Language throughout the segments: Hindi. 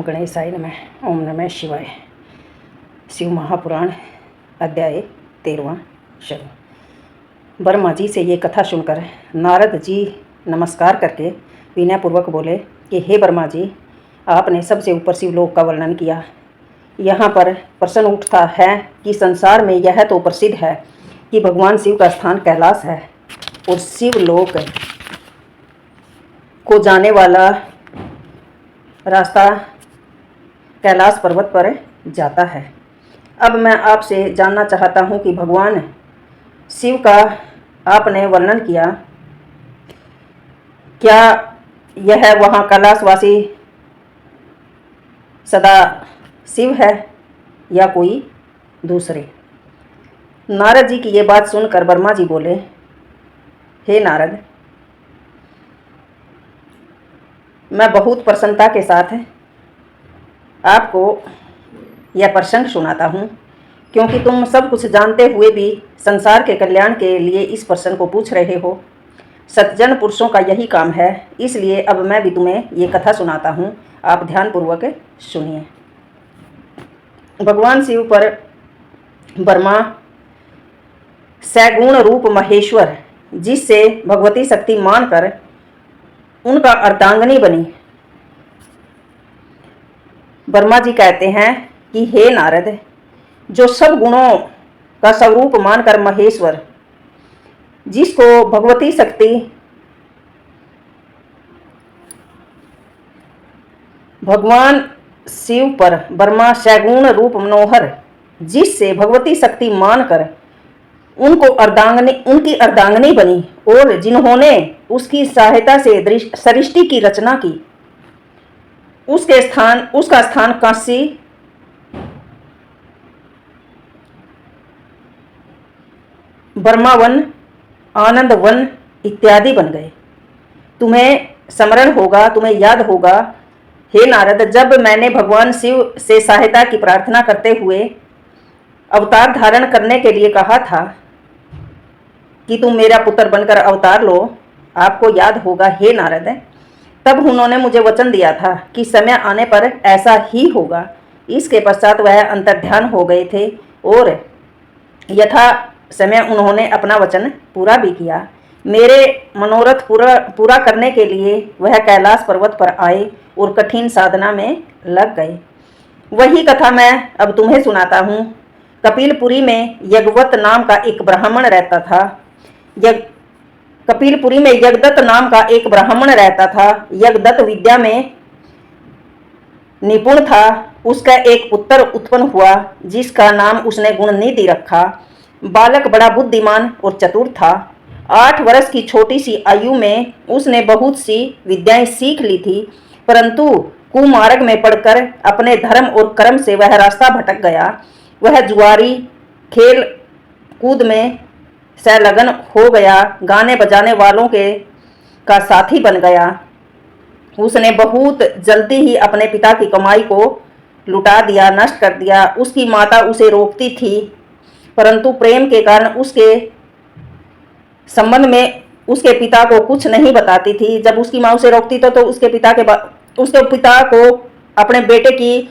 गणेशाय नमः। ओम नमः शिवाय। शिव महापुराण अध्याय 13वां शुरू। ब्रह्मा जी से ये कथा सुनकर नारद जी नमस्कार करके विनयपूर्वक बोले कि हे ब्रह्मा जी, आपने सबसे ऊपर शिवलोक का वर्णन किया। यहाँ पर प्रश्न उठता है कि संसार में यह तो प्रसिद्ध है कि भगवान शिव का स्थान कैलाश है और शिवलोक को जाने वाला रास्ता कैलाश पर्वत पर जाता है। अब मैं आपसे जानना चाहता हूँ कि भगवान शिव का आपने वर्णन किया, क्या यह वहाँ कैलाशवासी सदा शिव है या कोई दूसरे? नारद जी की ये बात सुनकर ब्रह्मा जी बोले, हे नारद, मैं बहुत प्रसन्नता के साथ आपको यह प्रसंग सुनाता हूँ, क्योंकि तुम सब कुछ जानते हुए भी संसार के कल्याण के लिए इस प्रश्न को पूछ रहे हो। सज्जन पुरुषों का यही काम है, इसलिए अब मैं भी तुम्हें ये कथा सुनाता हूँ। आप ध्यानपूर्वक सुनिए। भगवान शिव पर ब्रह्मा सगुण रूप महेश्वर, जिससे भगवती शक्ति मानकर उनका अर्धांगिनी बनी। ब्रह्मा जी कहते हैं कि हे नारद, जो सब गुणों का स्वरूप मानकर महेश्वर, जिसको भगवती शक्ति भगवान शिव पर ब्रह्मा सगुण रूप मनोहर, जिससे भगवती शक्ति मानकर उनकी अर्धांगिनी बनी और जिन्होंने उसकी सहायता से सृष्टि की रचना की, उसका स्थान काशी, ब्रह्मावन, आनंद वन इत्यादि बन गए। तुम्हें स्मरण होगा, तुम्हें याद होगा हे नारद, जब मैंने भगवान शिव से सहायता की प्रार्थना करते हुए अवतार धारण करने के लिए कहा था कि तुम मेरा पुत्र बनकर अवतार लो, आपको याद होगा हे नारद, तब उन्होंने मुझे वचन दिया था कि समय आने पर ऐसा ही होगा। इसके पश्चात वह अंतर्ध्यान हो गए थे और यथा समय उन्होंने अपना वचन पूरा भी किया। मेरे मनोरथ पूरा करने के लिए वह कैलाश पर्वत पर आए और कठिन साधना में लग गए। वही कथा मैं अब तुम्हें सुनाता हूँ। कपिलपुरी में यज्ञवत नाम का एक ब्राह्मण रहता था। कपिलपुरी में यज्ञदत्त नाम का एक ब्राह्मण रहता था। यज्ञदत्त विद्या में निपुण था। उसका एक पुत्र उत्पन्न हुआ, जिसका नाम उसने गुणनिधि रखा। बालक बड़ा बुद्धिमान और चतुर था। 8 वर्ष की छोटी सी आयु में उसने बहुत सी विद्याएं सीख ली थी, परंतु कुमार्ग में पड़कर अपने धर्म और कर्म से वह रास्ता भटक गया। वह जुआरी, खेल कूद में संलग्न हो गया, गाने बजाने वालों का साथी बन गया। उसने बहुत जल्दी ही अपने पिता की कमाई को लुटा दिया, नष्ट कर दिया। उसकी माता उसे रोकती थी, परंतु प्रेम के कारण उसके संबंध में उसके पिता को कुछ नहीं बताती थी। जब उसकी माँ उसे रोकती तो उसके पिता को अपने बेटे की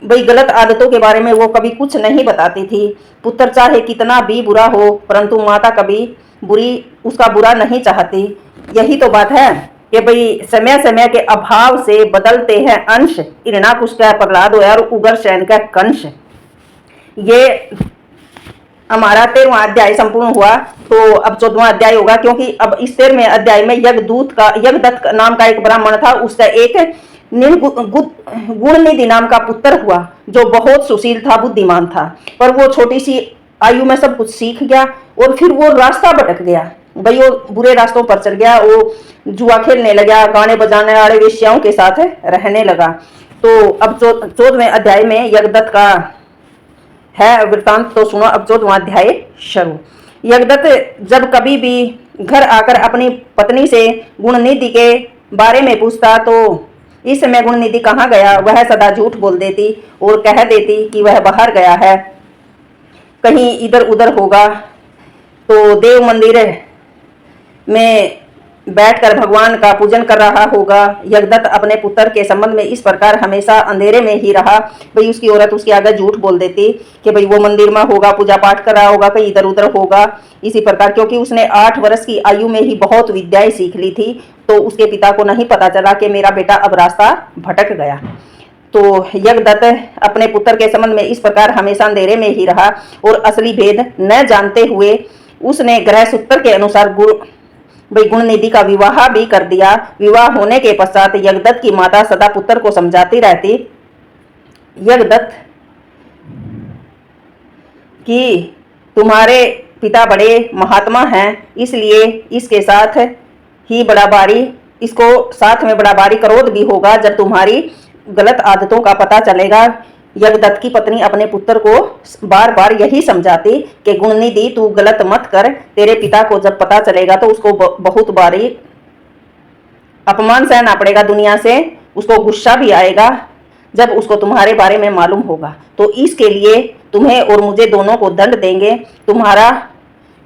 गलत आदतों के बारे में वो कभी कुछ नहीं बताती थी। पुत्र चाहे कितना भी बुरा हो, परंतु माता कभी उसका बुरा नहीं चाहती। यही तो बात है कि समय समय के अभाव से बदलते हैं अंश। हिरणाकुश का प्रहलाद और उग्रसेन का कंस। ये हमारा 13वां अध्याय संपूर्ण हुआ, तो अब 14वां अध्याय होगा, क्योंकि अब इस 13वें अध्याय में यज्ञदत्त नाम का एक ब्राह्मण था। उसका एक गुणनिधि नाम का पुत्र हुआ, जो बहुत सुशील था, बुद्धिमान था, पर वो छोटी सी आयु में सब कुछ सीख गया और फिर वो रास्ता भटक गया। वो बुरे रास्तों पर चल गया। वो जुआ खेलने लगा, गाने बजाने वाले वेश्याओं के साथ रहने लगा। तो अब 14वें अध्याय में यज्ञदत्त का है वृत्तांत, तो सुनो अब 14वां अध्याय शुरू। यज्ञदत्त जब कभी भी घर आकर अपनी पत्नी से गुणनिधि के बारे में पूछता, तो इस समय गुणनिधि कहाँ गया, वह सदा झूठ बोल देती और कह देती कि वह बाहर गया है, कहीं इधर उधर होगा। तो देव मंदिर में बैठकर भगवान का पूजन कर रहा होगा। यज्ञदत्त अपने पुत्र के संबंध में इस प्रकार हमेशा अंधेरे में ही रहा। भाई उसकी औरत उसके आगे झूठ बोल देती कि भाई वो मंदिर में होगा, पूजा पाठ कर रहा होगा, कहीं इधर उधर होगा। इसी प्रकार क्योंकि उसने 8 वर्ष की आयु में ही बहुत विद्याएं सीख ली थी, तो उसके पिता को नहीं पता चला कि मेरा बेटा अब रास्ता भटक गया। तो यज्ञदत्त अपने पुत्र के संबंध में इस प्रकार हमेशा अंधेरे में ही रहा और असली भेद न जानते हुए उसने ग्रह सूत्र के अनुसार गुणनिधि का विवाह भी कर दिया। विवाह होने के पश्चात यज्ञदत्त की माता सदा पुत्र को समझाती रहती यज्ञदत्त कि तुम्हारे पिता बड़े महात्मा हैं, इसलिए इसके साथ ही इसको साथ में बड़ा भारी क्रोध भी होगा जब तुम्हारी गलत आदतों का पता चलेगा। यज्ञदत्त की पत्नी अपने पुत्र को बार बार यही समझाती कि गुणनिधि तू गलत मत कर, तेरे पिता को जब पता चलेगा तो उसको बहुत भारी अपमान सहना पड़ेगा दुनिया से, उसको गुस्सा भी आएगा जब उसको तुम्हारे बारे में मालूम होगा। तो इसके लिए तुम्हें और मुझे दोनों को दंड देंगे। तुम्हारा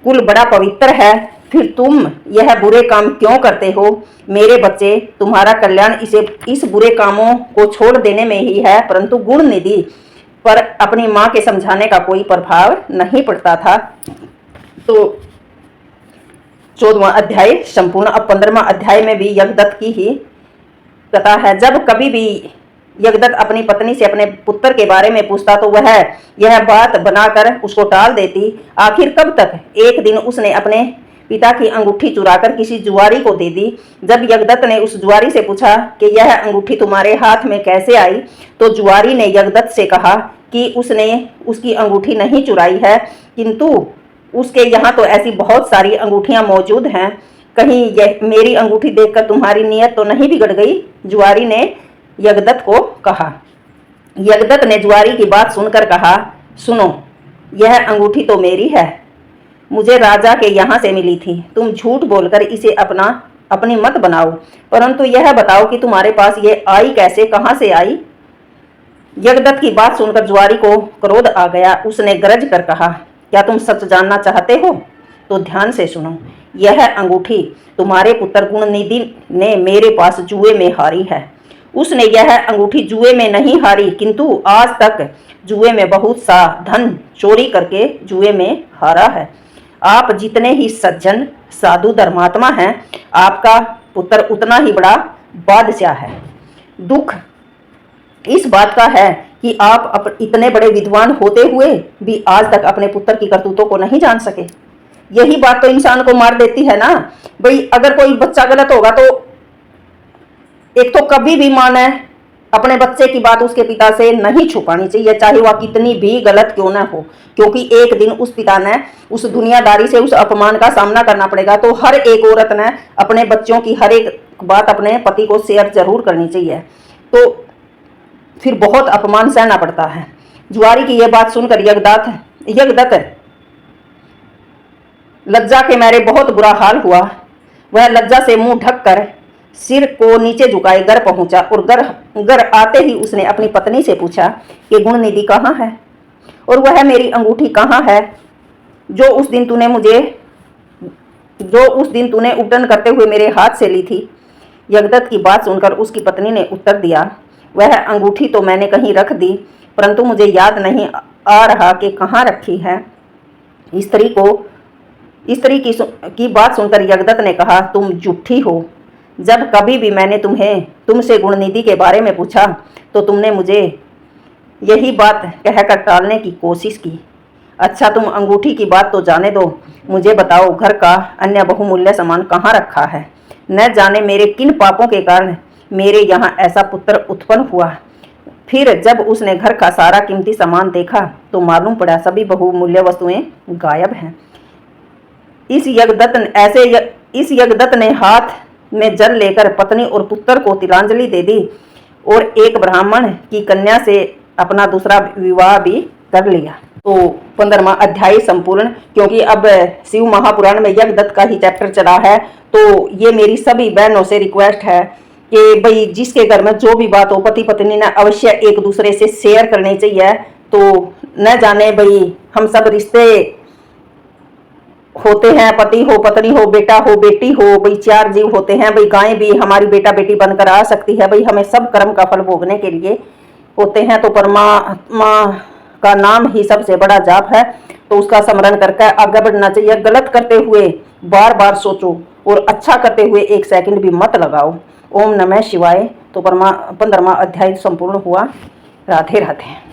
कुल बड़ा पवित्र है, फिर तुम यह बुरे काम क्यों करते हो? मेरे बच्चे, तुम्हारा कल्याण इस बुरे कामों को छोड़ देने में ही है। परंतु गुणनिधि पर अपनी मां के समझाने का कोई प्रभाव नहीं पड़ता था। तो 14वां अध्याय संपूर्ण। अब 15वां अध्याय में भी यज्ञदत्त की ही कथा है। जब कभी भी यज्ञदत्त अपनी पत्नी से अपने पुत्र के बारे में पूछता तो वह यह बात बनाकर उसको टाल देती। आखिर कब तक? एक दिन उसने अपने पिता की अंगूठी चुराकर किसी जुआरी को दे दी। जब यज्ञदत्त ने उस जुआरी से पूछा कि यह अंगूठी तुम्हारे हाथ में कैसे आई, तो जुआरी ने यज्ञदत्त से कहा कि उसने उसकी अंगूठी नहीं चुराई है, किंतु उसके यहाँ तो ऐसी बहुत सारी अंगूठियां मौजूद हैं। कहीं यह मेरी अंगूठी देखकर तुम्हारी नीयत तो नहीं बिगड़ गई? जुआरी ने यज्ञदत्त को कहा। यज्ञदत्त ने जुआरी की बात सुनकर कहा, सुनो, यह अंगूठी तो मेरी है, मुझे राजा के यहाँ से मिली थी। तुम झूठ बोलकर इसे अपनी मत बनाओ, परंतु यह बताओ कि तुम्हारे पास ये आई कैसे, कहाँ से आई? यज्ञदत्त की बात सुनकर जुआरी को क्रोध आ गया। उसने गरज कर कहा, क्या तुम सच जानना चाहते हो? तो ध्यान से सुनो, यह अंगूठी तुम्हारे पुत्र गुणनिधि ने मेरे पास जुए में हारी है। उसने यह अंगूठी जुए में नहीं हारी, किंतु आज तक जुए में बहुत सा धन चोरी करके जुए में हारा है। आप जितने ही सज्जन साधु धर्मात्मा हैं, आपका पुत्र उतना ही बड़ा बादशाह है। दुख इस बात का है कि आप इतने बड़े विद्वान होते हुए भी आज तक अपने पुत्र की करतूतों को नहीं जान सके। यही बात तो इंसान को मार देती है ना। भाई अगर कोई बच्चा गलत होगा तो एक तो कभी भी मां ने अपने बच्चे की बात उसके पिता से नहीं छुपानी चाहिए, चाहे वह कितनी भी गलत क्यों ना हो, क्योंकि एक दिन उस पिता ने उस दुनियादारी से उस अपमान का सामना करना पड़ेगा। तो हर एक औरत ने अपने बच्चों की हर एक बात अपने पति को शेयर जरूर करनी चाहिए, तो फिर बहुत अपमान सहना पड़ता है। जुआरी की यह बात सुनकर यज्ञदत्त लज्जा के मारे बहुत बुरा हाल हुआ। वह लज्जा से मुंह ढककर सिर को नीचे झुकाए घर पहुंचा और घर आते ही उसने अपनी पत्नी से पूछा कि गुणनिधि कहाँ है और वह मेरी अंगूठी कहाँ है जो उस दिन तूने उल्टन करते हुए मेरे हाथ से ली थी। यज्ञदत्त की बात सुनकर उसकी पत्नी ने उत्तर दिया, वह अंगूठी तो मैंने कहीं रख दी, परंतु मुझे याद नहीं आ रहा कि कहाँ रखी है। स्त्री की बात सुनकर यज्ञदत्त ने कहा, तुम झूठी हो। जब कभी भी मैंने तुमसे गुणनिधि के बारे में पूछा तो तुमने मुझे यही बात कहकर टालने की कोशिश की। अच्छा, तुम अंगूठी की बात तो जाने दो, मुझे बताओ घर का अन्य बहुमूल्य सामान कहाँ रखा है? न जाने मेरे किन पापों के कारण मेरे यहाँ ऐसा पुत्र उत्पन्न हुआ। फिर जब उसने घर का सारा कीमती सामान देखा तो मालूम पड़ा सभी बहुमूल्य वस्तुएं गायब हैं। इस यज्ञदत्त ने हाथ में जल लेकर पत्नी और पुत्र को तिलांजलि दे दी और एक ब्राह्मण की कन्या से अपना दूसरा विवाह भी कर लिया। तो 15वां अध्याय संपूर्ण। क्योंकि अब शिव महापुराण में यज्ञदत्त का ही चैप्टर चला है, तो ये मेरी सभी बहनों से रिक्वेस्ट है कि भाई जिसके घर में जो भी बात हो पति पत्नी ने अवश्य एक दूसरे से शेयर करनी चाहिए। तो न जाने भाई हम सब रिश्ते होते हैं, पति हो, पत्नी हो, बेटा हो, बेटी हो, भाई 4 जीव होते हैं, भाई गाय भी हमारी बेटा बेटी बनकर आ सकती है, भाई हमें सब कर्म का फल भोगने के लिए होते हैं। तो परमात्मा का नाम ही सबसे बड़ा जाप है, तो उसका स्मरण करके आगे बढ़ना चाहिए। गलत करते हुए बार बार सोचो और अच्छा करते हुए 1 सेकंड भी मत लगाओ। ओम नमः शिवाय। तो 15वां अध्याय संपूर्ण हुआ। राधे राधे।